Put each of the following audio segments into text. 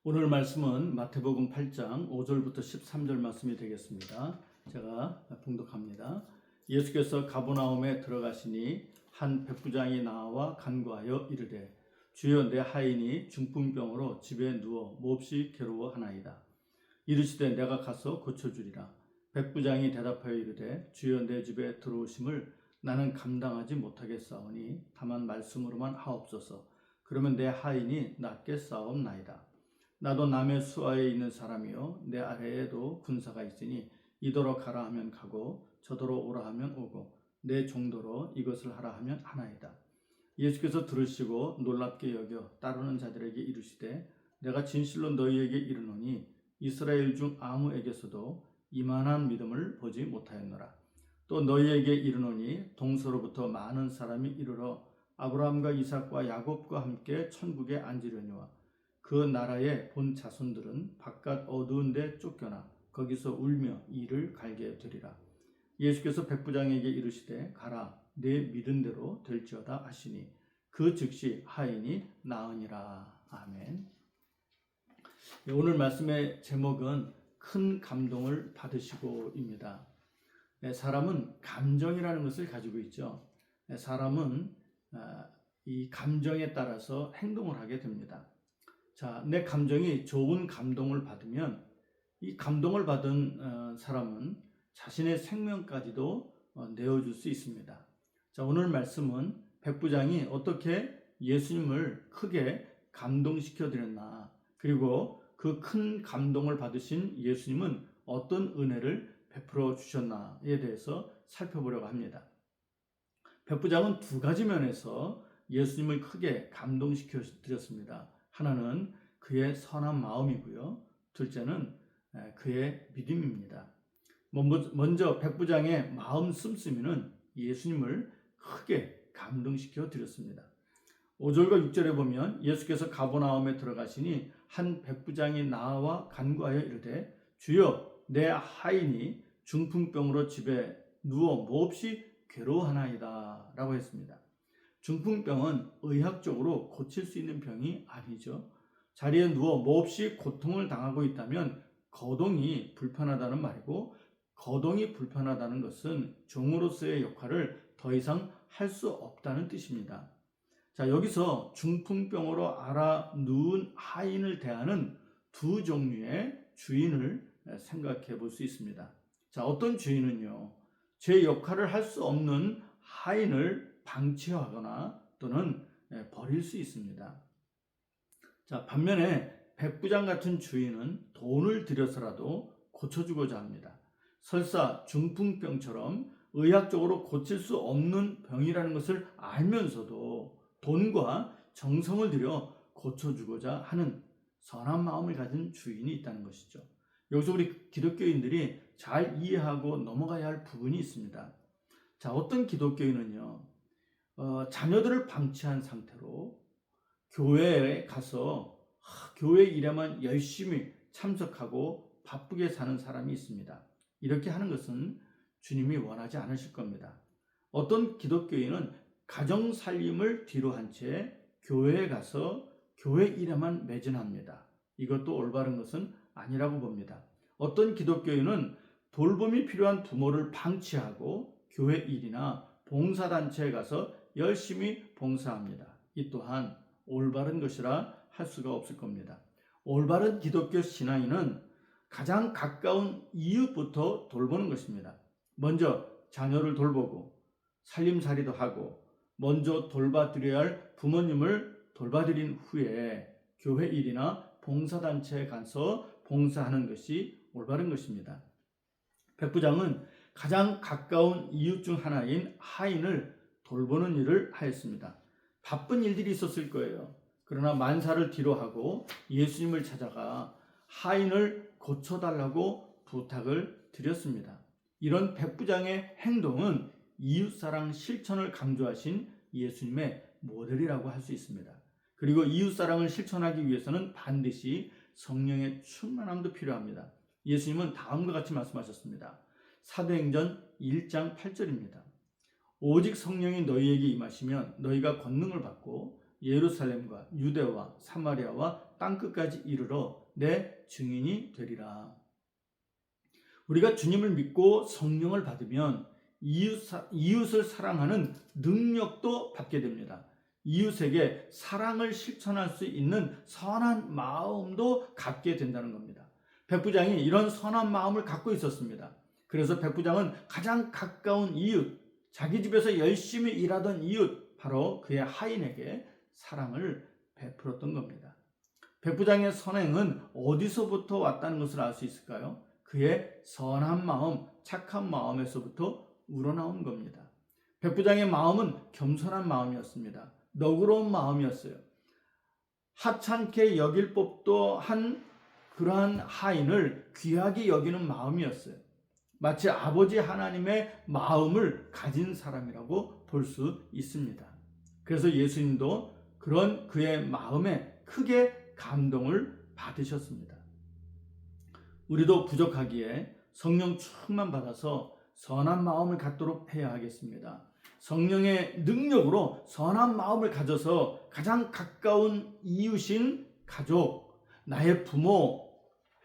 오늘 말씀은 마태복음 8장 5절부터 13절 말씀이 되겠습니다. 제가 봉독합니다. 예수께서 가버나움에 들어가시니 한 백부장이 나와 간구하여 이르되 주여 내 하인이 중풍병으로 집에 누워 몹시 괴로워하나이다. 이르시되 내가 가서 고쳐주리라. 백부장이 대답하여 이르되 주여 내 집에 들어오심을 나는 감당하지 못하겠사오니 다만 말씀으로만 하옵소서. 그러면 내 하인이 낫게 싸움나이다. 나도 남의 수하에 있는 사람이요 내 아래에도 군사가 있으니 이더러 가라 하면 가고 저더러 오라 하면 오고 내 종도로 이것을 하라 하면 하나이다. 예수께서 들으시고 놀랍게 여겨 따르는 자들에게 이르시되 내가 진실로 너희에게 이르노니 이스라엘 중 아무에게서도 이만한 믿음을 보지 못하였노라. 또 너희에게 이르노니 동서로부터 많은 사람이 이르러 아브라함과 이삭과 야곱과 함께 천국에 앉으려니와 그 나라의 본 자손들은 바깥 어두운 데 쫓겨나 거기서 울며 이를 갈게 되리라. 예수께서 백부장에게 이르시되 가라 내 믿은 대로 될지어다 하시니 그 즉시 하인이 나으니라. 아멘. 오늘 말씀의 제목은 큰 감동을 받으시고입니다. 사람은 감정이라는 것을 가지고 있죠. 사람은 이 감정에 따라서 행동을 하게 됩니다. 자, 내 감정이 좋은 감동을 받으면 이 감동을 받은 사람은 자신의 생명까지도 내어줄 수 있습니다. 자, 오늘 말씀은 백부장이 어떻게 예수님을 크게 감동시켜 드렸나, 그리고 그 큰 감동을 받으신 예수님은 어떤 은혜를 베풀어 주셨나에 대해서 살펴보려고 합니다. 백부장은 두 가지 면에서 예수님을 크게 감동시켜 드렸습니다. 하나는 그의 선한 마음이고요. 둘째는 그의 믿음입니다. 먼저 백부장의 마음 씀씀이는 예수님을 크게 감동시켜 드렸습니다. 5절과 6절에 보면 예수께서 가버나움에 들어가시니 한 백부장이 나와 간구하여 이르되 주여 내 하인이 중풍병으로 집에 누워 몹시 괴로워하나이다 라고 했습니다. 중풍병은 의학적으로 고칠 수 있는 병이 아니죠. 자리에 누워 몹시 고통을 당하고 있다면 거동이 불편하다는 말이고, 거동이 불편하다는 것은 종으로서의 역할을 더 이상 할 수 없다는 뜻입니다. 자, 여기서 중풍병으로 앓아 누운 하인을 대하는 두 종류의 주인을 생각해 볼 수 있습니다. 자, 어떤 주인은요, 제 역할을 할 수 없는 하인을 방치하거나 또는 버릴 수 있습니다. 자, 반면에 백부장 같은 주인은 돈을 들여서라도 고쳐주고자 합니다. 설사 중풍병처럼 의학적으로 고칠 수 없는 병이라는 것을 알면서도 돈과 정성을 들여 고쳐주고자 하는 선한 마음을 가진 주인이 있다는 것이죠. 여기서 우리 기독교인들이 잘 이해하고 넘어가야 할 부분이 있습니다. 자, 어떤 기독교인은요, 자녀들을 방치한 상태로 교회에 가서 교회 일에만 열심히 참석하고 바쁘게 사는 사람이 있습니다. 이렇게 하는 것은 주님이 원하지 않으실 겁니다. 어떤 기독교인은 가정 살림을 뒤로 한 채 교회에 가서 교회 일에만 매진합니다. 이것도 올바른 것은 아니라고 봅니다. 어떤 기독교인은 돌봄이 필요한 부모를 방치하고 교회 일이나 봉사단체에 가서 열심히 봉사합니다. 이 또한 올바른 것이라 할 수가 없을 겁니다. 올바른 기독교 신앙인은 가장 가까운 이웃부터 돌보는 것입니다. 먼저 자녀를 돌보고 살림살이도 하고 먼저 돌봐드려야 할 부모님을 돌봐드린 후에 교회 일이나 봉사단체에 가서 봉사하는 것이 올바른 것입니다. 백부장은 가장 가까운 이웃 중 하나인 하인을 돌보는 일을 하였습니다. 바쁜 일들이 있었을 거예요. 그러나 만사를 뒤로 하고 예수님을 찾아가 하인을 고쳐달라고 부탁을 드렸습니다. 이런 백부장의 행동은 이웃사랑 실천을 강조하신 예수님의 모델이라고 할 수 있습니다. 그리고 이웃사랑을 실천하기 위해서는 반드시 성령의 충만함도 필요합니다. 예수님은 다음과 같이 말씀하셨습니다. 사도행전 1장 8절입니다. 오직 성령이 너희에게 임하시면 너희가 권능을 받고 예루살렘과 유대와 사마리아와 땅끝까지 이르러 내 증인이 되리라. 우리가 주님을 믿고 성령을 받으면 이웃을 사랑하는 능력도 받게 됩니다. 이웃에게 사랑을 실천할 수 있는 선한 마음도 갖게 된다는 겁니다. 백부장이 이런 선한 마음을 갖고 있었습니다. 그래서 백부장은 가장 가까운 이웃, 자기 집에서 열심히 일하던 이웃, 바로 그의 하인에게 사랑을 베풀었던 겁니다. 백부장의 선행은 어디서부터 왔다는 것을 알 수 있을까요? 그의 선한 마음, 착한 마음에서부터 우러나온 겁니다. 백부장의 마음은 겸손한 마음이었습니다. 너그러운 마음이었어요. 하찮게 여길 법도 한 그러한 하인을 귀하게 여기는 마음이었어요. 마치 아버지 하나님의 마음을 가진 사람이라고 볼 수 있습니다. 그래서 예수님도 그런 그의 마음에 크게 감동을 받으셨습니다. 우리도 부족하기에 성령 충만 받아서 선한 마음을 갖도록 해야 하겠습니다. 성령의 능력으로 선한 마음을 가져서 가장 가까운 이웃인 가족, 나의 부모,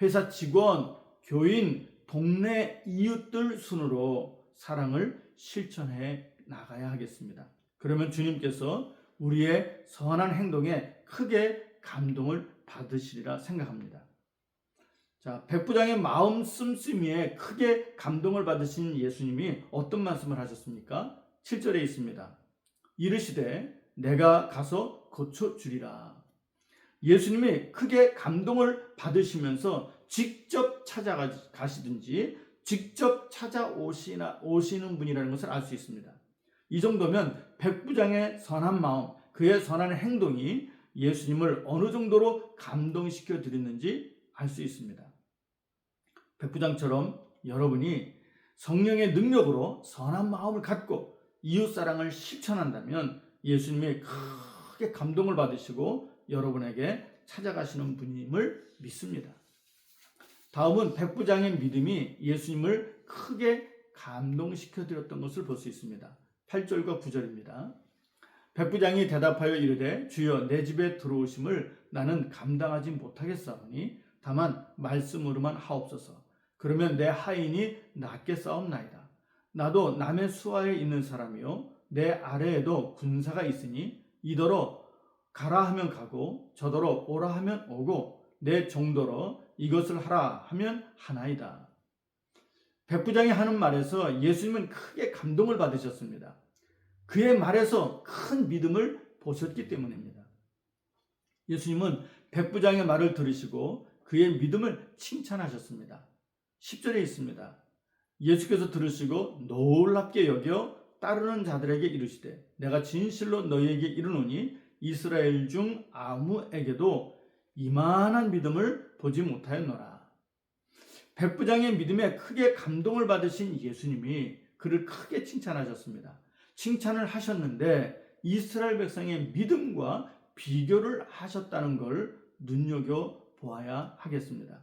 회사 직원, 교인, 동네 이웃들 순으로 사랑을 실천해 나가야 하겠습니다. 그러면 주님께서 우리의 선한 행동에 크게 감동을 받으시리라 생각합니다. 자, 백부장의 마음 씀씀이에 크게 감동을 받으신 예수님이 어떤 말씀을 하셨습니까? 7절에 있습니다. 이르시되 내가 가서 고쳐주리라. 예수님이 크게 감동을 받으시면서 직접 찾아가시든지 직접 찾아오시는 분이라는 것을 알 수 있습니다. 이 정도면 백부장의 선한 마음, 그의 선한 행동이 예수님을 어느 정도로 감동시켜 드렸는지 알 수 있습니다. 백부장처럼 여러분이 성령의 능력으로 선한 마음을 갖고 이웃사랑을 실천한다면 예수님이 크게 감동을 받으시고 여러분에게 찾아가시는 분임을 믿습니다. 다음은 백부장의 믿음이 예수님을 크게 감동시켜 드렸던 것을 볼 수 있습니다. 8절과 9절입니다. 백부장이 대답하여 이르되 주여 내 집에 들어오심을 나는 감당하지 못하겠사오니 다만 말씀으로만 하옵소서. 그러면 내 하인이 낫게 싸움나이다. 나도 남의 수하에 있는 사람이요 내 아래에도 군사가 있으니 이더러 가라 하면 가고 저더러 오라 하면 오고 내 정도로 이것을 하라 하면 하나이다. 백부장이 하는 말에서 예수님은 크게 감동을 받으셨습니다. 그의 말에서 큰 믿음을 보셨기 때문입니다. 예수님은 백부장의 말을 들으시고 그의 믿음을 칭찬하셨습니다. 10절에 있습니다. 예수께서 들으시고 놀랍게 여겨 따르는 자들에게 이르시되 내가 진실로 너희에게 이르노니 이스라엘 중 아무에게도 이만한 믿음을 보지 못하였노라. 백부장의 믿음에 크게 감동을 받으신 예수님이 그를 크게 칭찬하셨습니다. 칭찬을 하셨는데 이스라엘 백성의 믿음과 비교를 하셨다는 걸 눈여겨보아야 하겠습니다.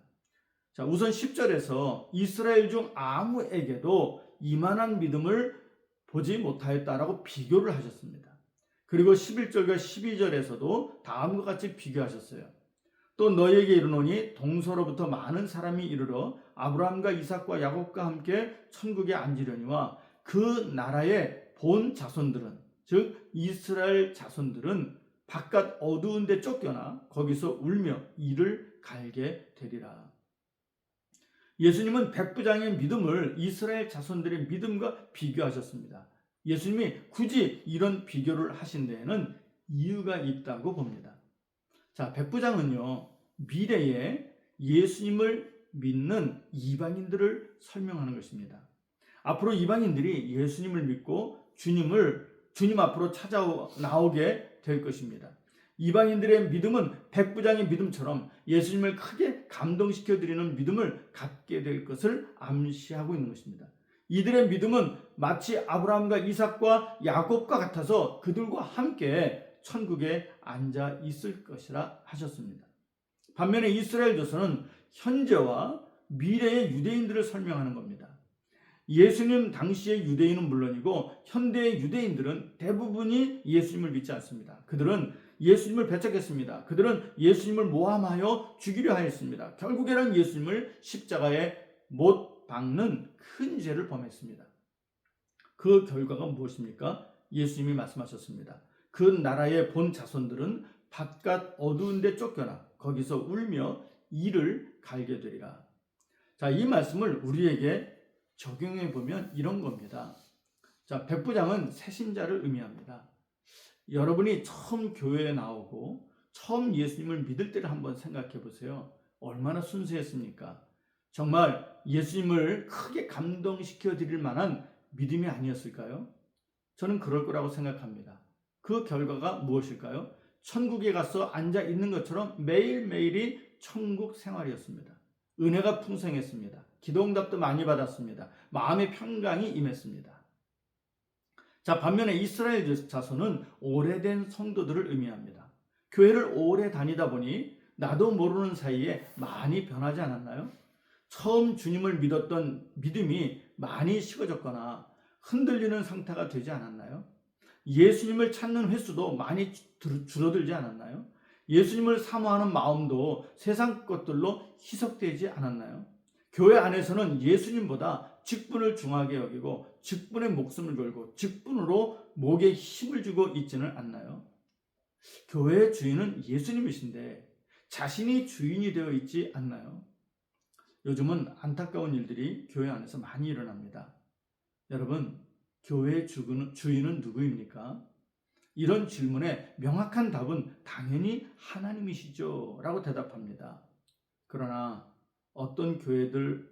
자, 우선 10절에서 이스라엘 중 아무에게도 이만한 믿음을 보지 못하였다라고 비교를 하셨습니다. 그리고 11절과 12절에서도 다음과 같이 비교하셨어요. 또 너희에게 이르노니 동서로부터 많은 사람이 이르러 아브라함과 이삭과 야곱과 함께 천국에 앉으려니와 그 나라의 본 자손들은 즉 이스라엘 자손들은 바깥 어두운 데 쫓겨나 거기서 울며 이를 갈게 되리라. 예수님은 백부장의 믿음을 이스라엘 자손들의 믿음과 비교하셨습니다. 예수님이 굳이 이런 비교를 하신 데에는 이유가 있다고 봅니다. 자, 백부장은요, 미래에 예수님을 믿는 이방인들을 설명하는 것입니다. 앞으로 이방인들이 예수님을 믿고 주님 앞으로 나오게 될 것입니다. 이방인들의 믿음은 백부장의 믿음처럼 예수님을 크게 감동시켜 드리는 믿음을 갖게 될 것을 암시하고 있는 것입니다. 이들의 믿음은 마치 아브라함과 이삭과 야곱과 같아서 그들과 함께 천국에 앉아 있을 것이라 하셨습니다. 반면에 이스라엘 조선은 현재와 미래의 유대인들을 설명하는 겁니다. 예수님 당시의 유대인은 물론이고 현대의 유대인들은 대부분이 예수님을 믿지 않습니다. 그들은 예수님을 배척했습니다. 그들은 예수님을 모함하여 죽이려 하였습니다. 결국에는 예수님을 십자가에 못 박는 큰 죄를 범했습니다. 그 결과가 무엇입니까? 예수님이 말씀하셨습니다. 그 나라의 본 자손들은 바깥 어두운 데 쫓겨나 거기서 울며 이를 갈게 되리라. 자, 이 말씀을 우리에게 적용해 보면 이런 겁니다. 자, 백부장은 새신자를 의미합니다. 여러분이 처음 교회에 나오고 처음 예수님을 믿을 때를 한번 생각해 보세요. 얼마나 순수했습니까? 정말 예수님을 크게 감동시켜 드릴 만한 믿음이 아니었을까요? 저는 그럴 거라고 생각합니다. 그 결과가 무엇일까요? 천국에 가서 앉아 있는 것처럼 매일매일이 천국 생활이었습니다. 은혜가 풍성했습니다. 기도응답도 많이 받았습니다. 마음의 평강이 임했습니다. 자, 반면에 이스라엘 자손은 오래된 성도들을 의미합니다. 교회를 오래 다니다 보니 나도 모르는 사이에 많이 변하지 않았나요? 처음 주님을 믿었던 믿음이 많이 식어졌거나 흔들리는 상태가 되지 않았나요? 예수님을 찾는 횟수도 많이 줄어들지 않았나요? 예수님을 사모하는 마음도 세상 것들로 희석되지 않았나요? 교회 안에서는 예수님보다 직분을 중하게 여기고 직분에 목숨을 걸고 직분으로 목에 힘을 주고 있지는 않나요? 교회의 주인은 예수님이신데 자신이 주인이 되어 있지 않나요? 요즘은 안타까운 일들이 교회 안에서 많이 일어납니다. 여러분, 교회의 주인은 누구입니까? 이런 질문에 명확한 답은 당연히 하나님이시죠 라고 대답합니다. 그러나 어떤 교회를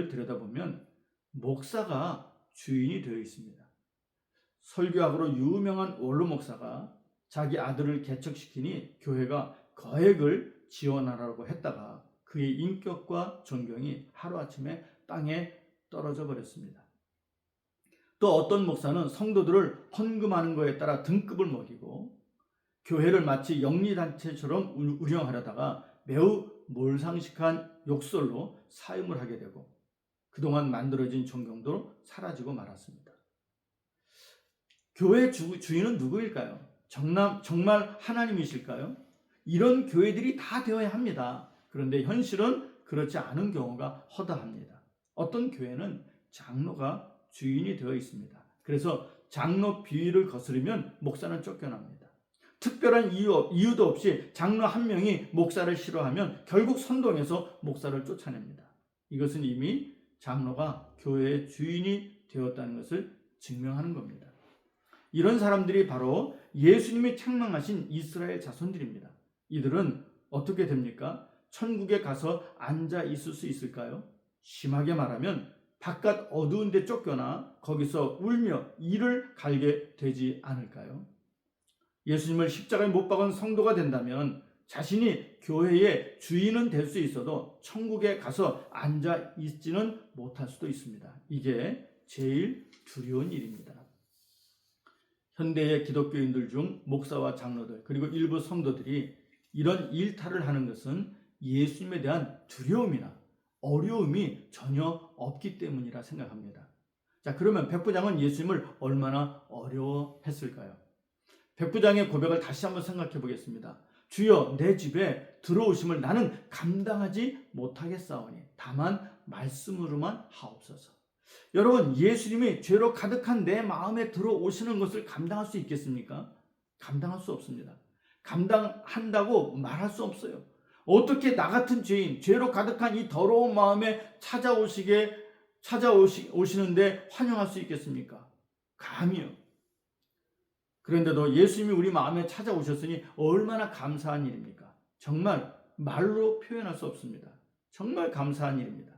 들여다보면 목사가 주인이 되어 있습니다. 설교학으로 유명한 원로 목사가 자기 아들을 개척시키니 교회가 거액을 지원하라고 했다가 그의 인격과 존경이 하루아침에 땅에 떨어져 버렸습니다. 또 어떤 목사는 성도들을 헌금하는 것에 따라 등급을 먹이고 교회를 마치 영리단체처럼 운영하려다가 매우 몰상식한 욕설로 사임을 하게 되고 그동안 만들어진 존경도 사라지고 말았습니다. 교회 주인은 누구일까요? 정말 하나님이실까요? 이런 교회들이 다 되어야 합니다. 그런데 현실은 그렇지 않은 경우가 허다합니다. 어떤 교회는 장로가 주인이 되어 있습니다. 그래서 장로 비위를 거스르면 목사는 쫓겨납니다. 특별한 이유도 없이 장로 한 명이 목사를 싫어하면 결국 선동해서 목사를 쫓아냅니다. 이것은 이미 장로가 교회의 주인이 되었다는 것을 증명하는 겁니다. 이런 사람들이 바로 예수님이 책망하신 이스라엘 자손들입니다. 이들은 어떻게 됩니까? 천국에 가서 앉아 있을 수 있을까요? 심하게 말하면 바깥 어두운 데 쫓겨나 거기서 울며 이를 갈게 되지 않을까요? 예수님을 십자가에 못 박은 성도가 된다면 자신이 교회의 주인은 될 수 있어도 천국에 가서 앉아 있지는 못할 수도 있습니다. 이게 제일 두려운 일입니다. 현대의 기독교인들 중 목사와 장로들 그리고 일부 성도들이 이런 일탈을 하는 것은 예수님에 대한 두려움이나 어려움이 전혀 없기 때문이라 생각합니다. 자, 그러면 백부장은 예수님을 얼마나 어려워했을까요? 백부장의 고백을 다시 한번 생각해 보겠습니다. 주여, 내 집에 들어오심을 나는 감당하지 못하겠사오니 다만 말씀으로만 하옵소서. 여러분, 예수님이 죄로 가득한 내 마음에 들어오시는 것을 감당할 수 있겠습니까? 감당할 수 없습니다. 감당한다고 말할 수 없어요. 어떻게 나 같은 죄인, 죄로 가득한 이 더러운 마음에 찾아오시는데 환영할 수 있겠습니까? 감히요. 그런데도 예수님이 우리 마음에 찾아오셨으니 얼마나 감사한 일입니까? 정말 말로 표현할 수 없습니다. 정말 감사한 일입니다.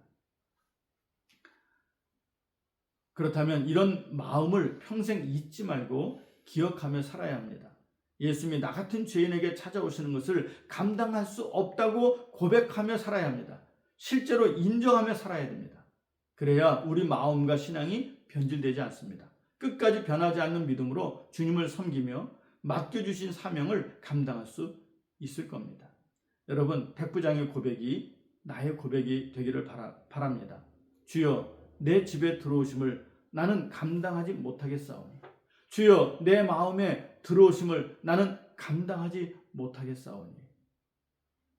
그렇다면 이런 마음을 평생 잊지 말고 기억하며 살아야 합니다. 예수님이 나 같은 죄인에게 찾아오시는 것을 감당할 수 없다고 고백하며 살아야 합니다. 실제로 인정하며 살아야 됩니다. 그래야 우리 마음과 신앙이 변질되지 않습니다. 끝까지 변하지 않는 믿음으로 주님을 섬기며 맡겨주신 사명을 감당할 수 있을 겁니다. 여러분, 백부장의 고백이 나의 고백이 되기를 바랍니다. 주여, 내 집에 들어오심을 나는 감당하지 못하겠사오니 주여, 내 마음에 들어오심을 나는 감당하지 못하겠사오니.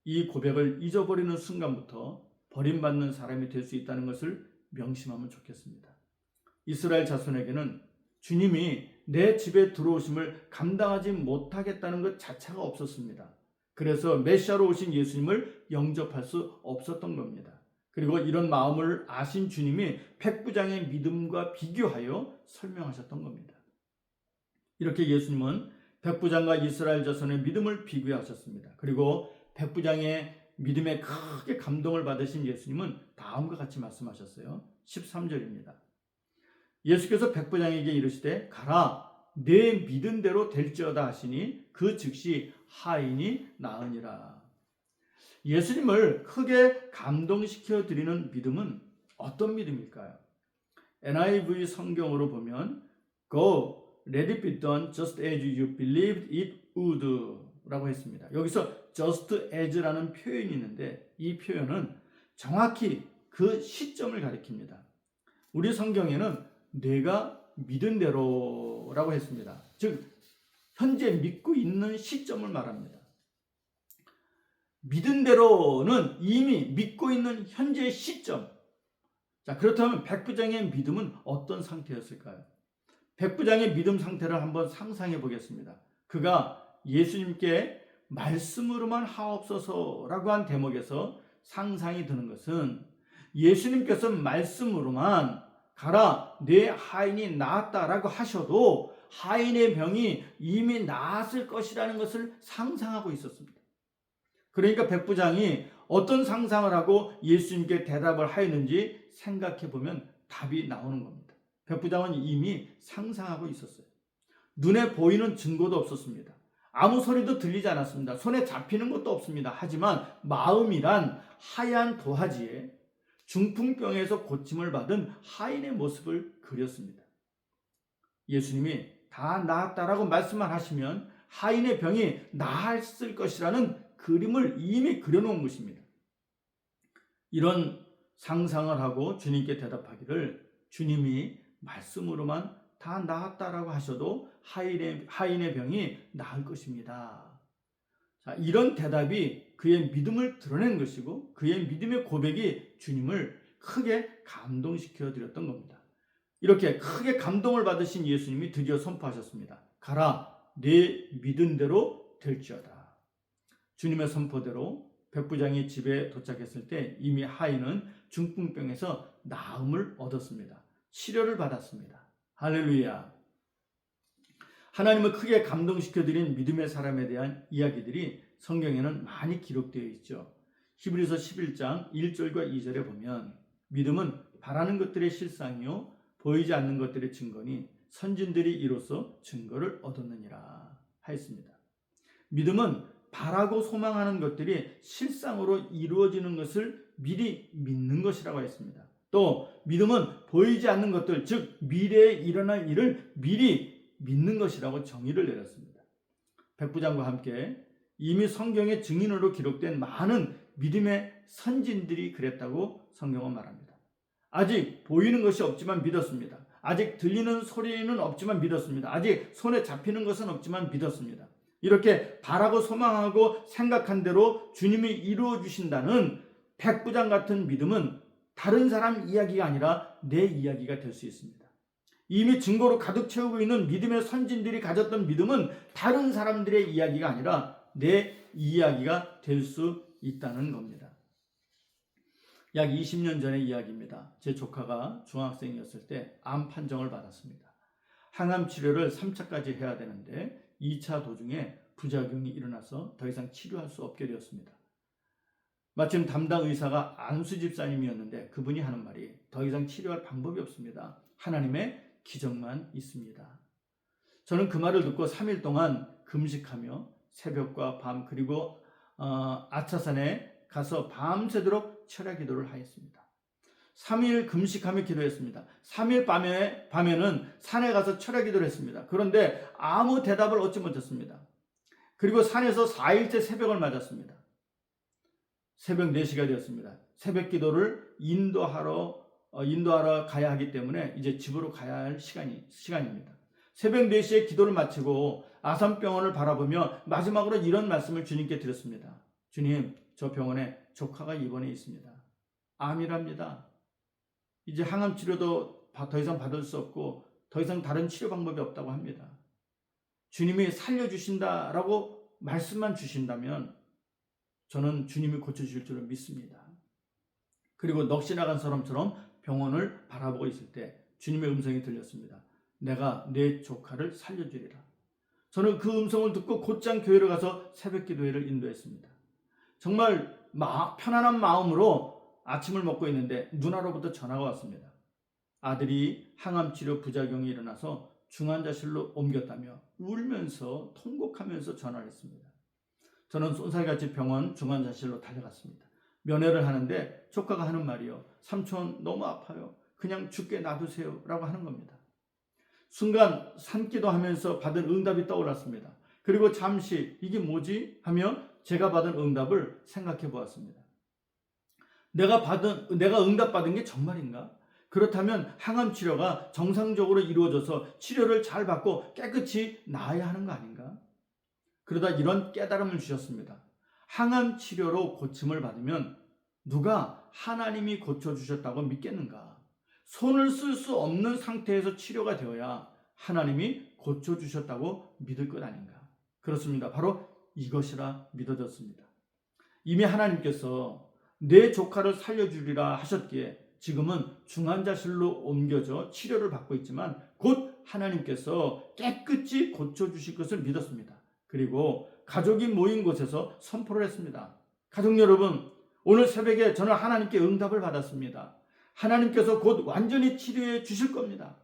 이 고백을 잊어버리는 순간부터 버림받는 사람이 될 수 있다는 것을 명심하면 좋겠습니다. 이스라엘 자손에게는 주님이 내 집에 들어오심을 감당하지 못하겠다는 것 자체가 없었습니다. 그래서 메시아로 오신 예수님을 영접할 수 없었던 겁니다. 그리고 이런 마음을 아신 주님이 백부장의 믿음과 비교하여 설명하셨던 겁니다. 이렇게 예수님은 백부장과 이스라엘 자손의 믿음을 비교하셨습니다. 그리고 백부장의 믿음에 크게 감동을 받으신 예수님은 다음과 같이 말씀하셨어요. 13절입니다. 예수께서 백부장에게 이르시되 가라 내 믿은 대로 될지어다 하시니 그 즉시 하인이 나으니라. 예수님을 크게 감동시켜 드리는 믿음은 어떤 믿음일까요? NIV 성경으로 보면 Go, let it be done just as you believed it would 라고 했습니다. 여기서 just as라는 표현이 있는데 이 표현은 정확히 그 시점을 가리킵니다. 우리 성경에는 내가 믿은 대로라고 했습니다. 즉 현재 믿고 있는 시점을 말합니다. 믿은 대로는 이미 믿고 있는 현재의 시점. 자, 그렇다면 백부장의 믿음은 어떤 상태였을까요? 백부장의 믿음 상태를 한번 상상해 보겠습니다. 그가 예수님께 말씀으로만 하옵소서라고 한 대목에서 상상이 드는 것은 예수님께서 말씀으로만 가라 내 하인이 나았다라고 하셔도 하인의 병이 이미 나았을 것이라는 것을 상상하고 있었습니다. 그러니까 백부장이 어떤 상상을 하고 예수님께 대답을 하였는지 생각해 보면 답이 나오는 겁니다. 백부장은 이미 상상하고 있었어요. 눈에 보이는 증거도 없었습니다. 아무 소리도 들리지 않았습니다. 손에 잡히는 것도 없습니다. 하지만 마음이란 하얀 도화지에 중풍병에서 고침을 받은 하인의 모습을 그렸습니다. 예수님이 다 나았다라고 말씀만 하시면 하인의 병이 나았을 것이라는 그림을 이미 그려놓은 것입니다. 이런 상상을 하고 주님께 대답하기를 주님이 말씀으로만 다 나았다라고 하셔도 하인의 병이 나을 것입니다. 자, 이런 대답이 그의 믿음을 드러낸 것이고 그의 믿음의 고백이 주님을 크게 감동시켜 드렸던 겁니다. 이렇게 크게 감동을 받으신 예수님이 드디어 선포하셨습니다. 가라 네 믿은 대로 될지어다. 주님의 선포대로 백부장이 집에 도착했을 때 이미 하인은 중풍병에서 나음을 얻었습니다. 치료를 받았습니다. 할렐루야. 하나님을 크게 감동시켜드린 믿음의 사람에 대한 이야기들이 성경에는 많이 기록되어 있죠. 히브리서 11장 1절과 2절에 보면 믿음은 바라는 것들의 실상이요 보이지 않는 것들의 증거니 선진들이 이로써 증거를 얻었느니라 하였습니다. 믿음은 바라고 소망하는 것들이 실상으로 이루어지는 것을 미리 믿는 것이라고 했습니다. 또 믿음은 보이지 않는 것들, 즉 미래에 일어날 일을 미리 믿는 것이라고 정의를 내렸습니다. 백부장과 함께 이미 성경의 증인으로 기록된 많은 믿음의 선진들이 그랬다고 성경은 말합니다. 아직 보이는 것이 없지만 믿었습니다. 아직 들리는 소리는 없지만 믿었습니다. 아직 손에 잡히는 것은 없지만 믿었습니다. 이렇게 바라고 소망하고 생각한 대로 주님이 이루어 주신다는 백부장 같은 믿음은 다른 사람 이야기가 아니라 내 이야기가 될 수 있습니다. 이미 증거로 가득 채우고 있는 믿음의 선진들이 가졌던 믿음은 다른 사람들의 이야기가 아니라 내 이야기가 될 수 있다는 겁니다. 약 20년 전의 이야기입니다. 제 조카가 중학생이었을 때 암 판정을 받았습니다. 항암 치료를 3차까지 해야 되는데 2차 도중에 부작용이 일어나서 더 이상 치료할 수 없게 되었습니다. 마침 담당 의사가 안수 집사님이었는데 그분이 하는 말이 더 이상 치료할 방법이 없습니다. 하나님의 기적만 있습니다. 저는 그 말을 듣고 3일 동안 금식하며 새벽과 밤 그리고 아차산에 가서 밤새도록 철야 기도를 하였습니다. 3일 금식하며 기도했습니다. 3일 밤에는 산에 가서 철야 기도를 했습니다. 그런데 아무 대답을 얻지 못했습니다. 그리고 산에서 4일째 새벽을 맞았습니다. 새벽 4시가 되었습니다. 새벽 기도를 인도하러 가야 하기 때문에 이제 집으로 가야 할 시간입니다. 새벽 4시에 기도를 마치고 아산병원을 바라보며 마지막으로 이런 말씀을 주님께 드렸습니다. 주님, 저 병원에 조카가 입원해 있습니다. 암이랍니다. 이제 항암 치료도 더 이상 받을 수 없고 더 이상 다른 치료 방법이 없다고 합니다. 주님이 살려주신다라고 말씀만 주신다면 저는 주님이 고쳐주실 줄을 믿습니다. 그리고 넋이 나간 사람처럼 병원을 바라보고 있을 때 주님의 음성이 들렸습니다. 내가 내 조카를 살려주리라. 저는 그 음성을 듣고 곧장 교회를 가서 새벽 기도회를 인도했습니다. 정말 편안한 마음으로 아침을 먹고 있는데 누나로부터 전화가 왔습니다. 아들이 항암치료 부작용이 일어나서 중환자실로 옮겼다며 울면서 통곡하면서 전화를 했습니다. 저는 쏜살같이 병원 중환자실로 달려갔습니다. 면회를 하는데 조카가 하는 말이요. 삼촌 너무 아파요. 그냥 죽게 놔두세요 라고 하는 겁니다. 순간 산기도 하면서 받은 응답이 떠올랐습니다. 그리고 잠시 이게 뭐지? 하며 제가 받은 응답을 생각해 보았습니다. 내가 응답받은 게 정말인가? 그렇다면 항암 치료가 정상적으로 이루어져서 치료를 잘 받고 깨끗이 나아야 하는 거 아닌가? 그러다 이런 깨달음을 주셨습니다. 항암 치료로 고침을 받으면 누가 하나님이 고쳐주셨다고 믿겠는가? 손을 쓸 수 없는 상태에서 치료가 되어야 하나님이 고쳐주셨다고 믿을 것 아닌가? 그렇습니다. 바로 이것이라 믿어졌습니다. 이미 하나님께서 내 조카를 살려주리라 하셨기에 지금은 중환자실로 옮겨져 치료를 받고 있지만 곧 하나님께서 깨끗이 고쳐주실 것을 믿었습니다. 그리고 가족이 모인 곳에서 선포를 했습니다. 가족 여러분, 오늘 새벽에 저는 하나님께 응답을 받았습니다. 하나님께서 곧 완전히 치료해 주실 겁니다.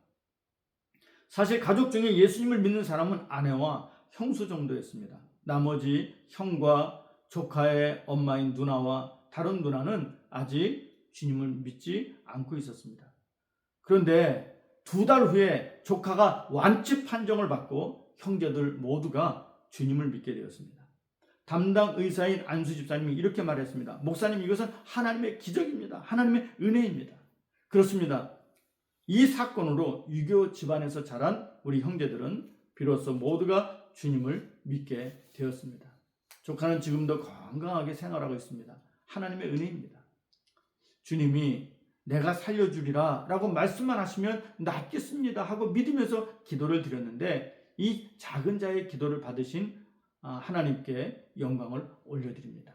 사실 가족 중에 예수님을 믿는 사람은 아내와 형수 정도였습니다. 나머지 형과 조카의 엄마인 누나와 다른 누나는 아직 주님을 믿지 않고 있었습니다. 그런데 2달 후에 조카가 완치 판정을 받고 형제들 모두가 주님을 믿게 되었습니다. 담당 의사인 안수 집사님이 이렇게 말했습니다. 목사님, 이것은 하나님의 기적입니다. 하나님의 은혜입니다. 그렇습니다. 이 사건으로 유교 집안에서 자란 우리 형제들은 비로소 모두가 주님을 믿게 되었습니다. 조카는 지금도 건강하게 생활하고 있습니다. 하나님의 은혜입니다. 주님이 내가 살려주리라 라고 말씀만 하시면 낫겠습니다 하고 믿으면서 기도를 드렸는데 이 작은 자의 기도를 받으신 하나님께 영광을 올려드립니다.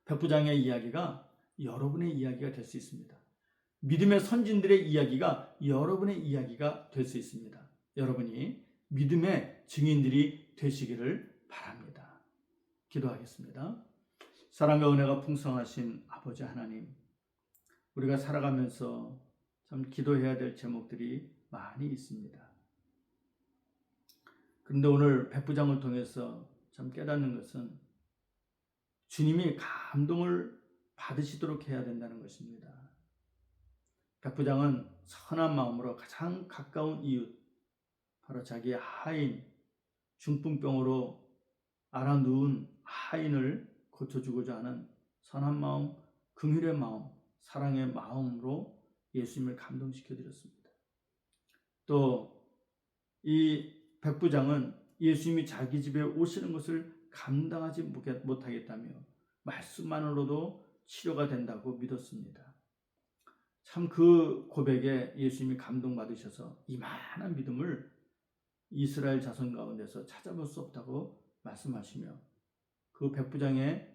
백부장의 이야기가 여러분의 이야기가 될 수 있습니다. 믿음의 선진들의 이야기가 여러분의 이야기가 될 수 있습니다. 여러분이 믿음의 증인들이 되시기를 바랍니다. 기도하겠습니다. 사랑과 은혜가 풍성하신 아버지 하나님, 우리가 살아가면서 참 기도해야 될 제목들이 많이 있습니다. 그런데 오늘 백부장을 통해서 참 깨닫는 것은 주님이 감동을 받으시도록 해야 된다는 것입니다. 백부장은 선한 마음으로 가장 가까운 이웃, 바로 자기의 하인, 중풍병으로 앓아누운 하인을 고쳐주고자 하는 선한 마음, 긍휼의 마음, 사랑의 마음으로 예수님을 감동시켜 드렸습니다. 또 이 백부장은 예수님이 자기 집에 오시는 것을 감당하지 못하겠다며 말씀만으로도 치료가 된다고 믿었습니다. 참 그 고백에 예수님이 감동받으셔서 이만한 믿음을 이스라엘 자손 가운데서 찾아볼 수 없다고 말씀하시며 그 백부장의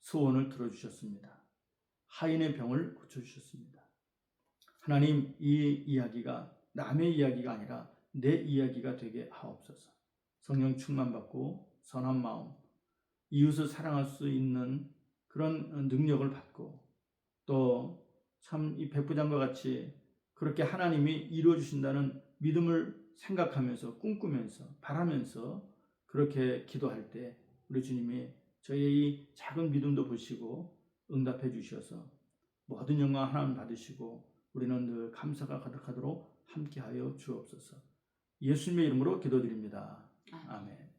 소원을 들어주셨습니다. 하인의 병을 고쳐주셨습니다. 하나님, 이 이야기가 남의 이야기가 아니라 내 이야기가 되게 하옵소서. 성령 충만받고 선한 마음, 이웃을 사랑할 수 있는 그런 능력을 받고 또 참 이 백부장과 같이 그렇게 하나님이 이루어 주신다는 믿음을 생각하면서 꿈꾸면서 바라면서 그렇게 기도할 때 우리 주님이 저희의 이 작은 믿음도 보시고 응답해 주셔서 모든 영광 하나님 받으시고 우리는 늘 감사가 가득하도록 함께하여 주옵소서. 예수님의 이름으로 기도드립니다. 아멘.